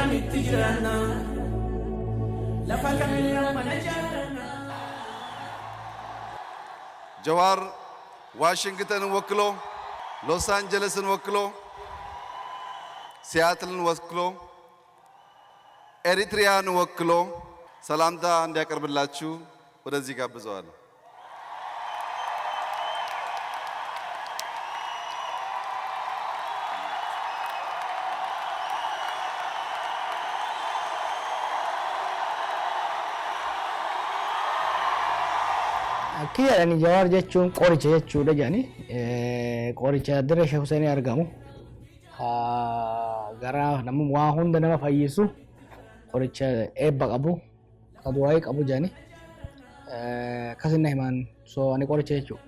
akkamitti jiraanna lafa kamillee mana jaaranna. ጀዋር ዋሽንግተንን ወክሎ ሎስ አንጀለስን ወክሎ ሲያትልን ወክሎ ኤሪትሪያን ወክሎ ሰላምታ እንዲያቀርብላችሁ ወደዚህ ጋብዘዋለሁ። Kiyya ani Jawaar jechuun qoricha jechuudha jedhani qoricha Dirree Sheek Huseenii argamu gara namni waa hunda nama fayyisu qoricha eebba qabu kadu'aa qabu jedhani akkasina himan so ani qoricha jechuudha.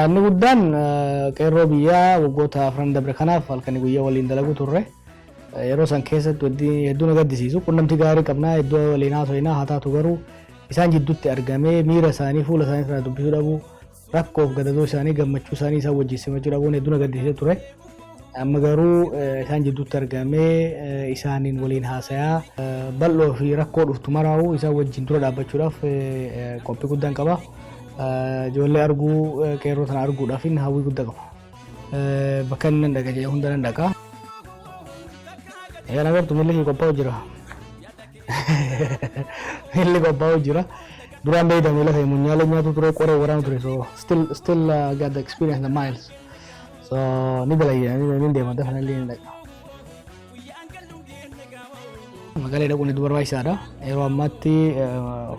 Inni guddaan qeerroo biyyaa waggoota afran dabre kanaaf halkanii guyyaa waliin dalagu turre yeroo san keessatti hedduu na gaddisiisu qunnamtii gaarii qabnaa hedduu waliin haasofnaa haa taatu garuu isaan jidduutti argamee miira isaanii fuula isaanii irraa dubbisuu dhabuu rakkoof gadadoo isaanii gammachuu isaanii isaan wajjin simachuu dhabuun hedduu na gaddisiisee ture. Amma garuu isaan jidduutti argamee isaaniin waliin haasayaa bal'oo fi rakkoo dhuftu maraa'uu isaan wajjin dura dhaabbachuudhaaf qophii guddaan qaba. Ijoollee arguu qeerroo sana arguudhaaf hawwii guddaa qaba. Bakka inni nan dhaqa jedhee hunda nan dhaqa. Yaa nagartu miilli qophaa'u jira. Miilli qophaa'u jira. Duraan beeyda miila ta'e munyaalee nyaatu ture qoree waraana ture so still got the experience the miles. So ni galayya ni deema definitely ni dhaqa. Magaalee dhaquun hedduu barbaachisaadha. Yeroo ammaatti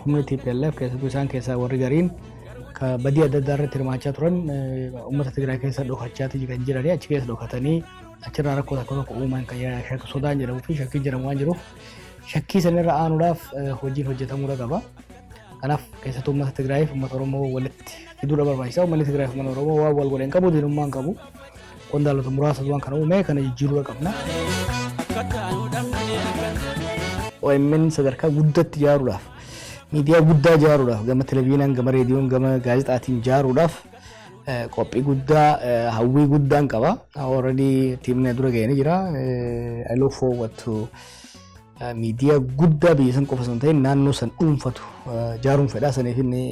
humni TPLF keessattuu isaan keessaa warri gariin badii adda addaa irratti hirmaachaa turan uummata Tigraay keessa dhokachaa kan jiranii achi keessa dhokatanii achirraa rakkoo tokko tokko uuman kan sodaan jedhamuu fi shakkii jedhamu waan jiruuf shakkii sanirra aanuudhaaf hojiin hojjetamuu qaba. Kanaaf keessattuu uummata Tigraayiif uummata Oromoo walitti fiduudha barbaachisa. Uummanni Tigraay fi uummata Oromoo waan wal godhan qabu diinummaan qabu. Qondaalota muraasa waan kana uume kana jijjiiruu qabna. OMN sadarkaa guddatti ijaaruudhaaf miidiyaa guddaa ijaaruudhaaf gama televiziyoonaan gama reediyoon gama gaazexaatiin ijaaruudhaaf qophii guddaa hawwii guddaan qaba. Already tiimni dura ga'ee jira. I look forward to miidiyaa guddaa biyya san qofa osoo hin ta'in naannoo san dhuunfatu ijaaruun fedhaa saniif inni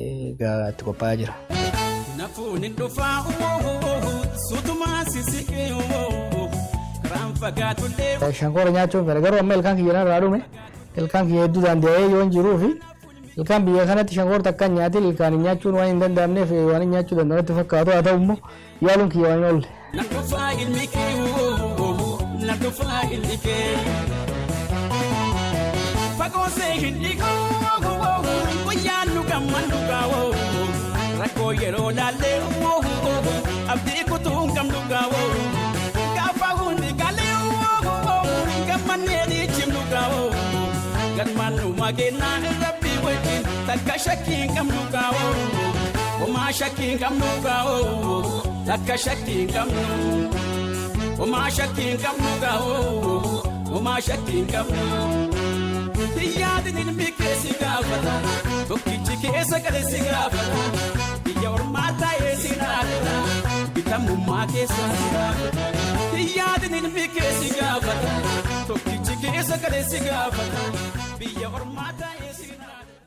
itti qophaa'aa jira. Shankoora nyaachuun fedha garuu amma ilkaan kiyya irraa dhume ilkaan kiyya hedduu daandii yoo hin jiruu fi ilkaan biyya kanatti shankoora takka nyaati ilkaan nyaachuun waan hin danda'amneef waan nyaachuu danda'utti fakkaatu haa ta'u immoo yaaluun kiyya waan hin oolle. Rakkoo yeroo laallee abdii kutuun qabnu gaawoo gaafa hundi galee gammannee dhiichimnu gaawoo galmannu mageenaa rabbii wajjin takka shakkiin qabnu gaawoo homaa shakkiin qabnu gaawoo takka shakkiin qabnu homaa shakkiin qabnu gaawoo homaa shakkiin qabnu yaadin ilmi keessi gaafata tokkichi keessa galeessi gaafata biyya ormaa taa'ee si naafata bitamummaa keessa si gaafata yaadin ilmi keessi gaafata tokkichi keessa galeessi gaafata biyya ormaa taa'ee.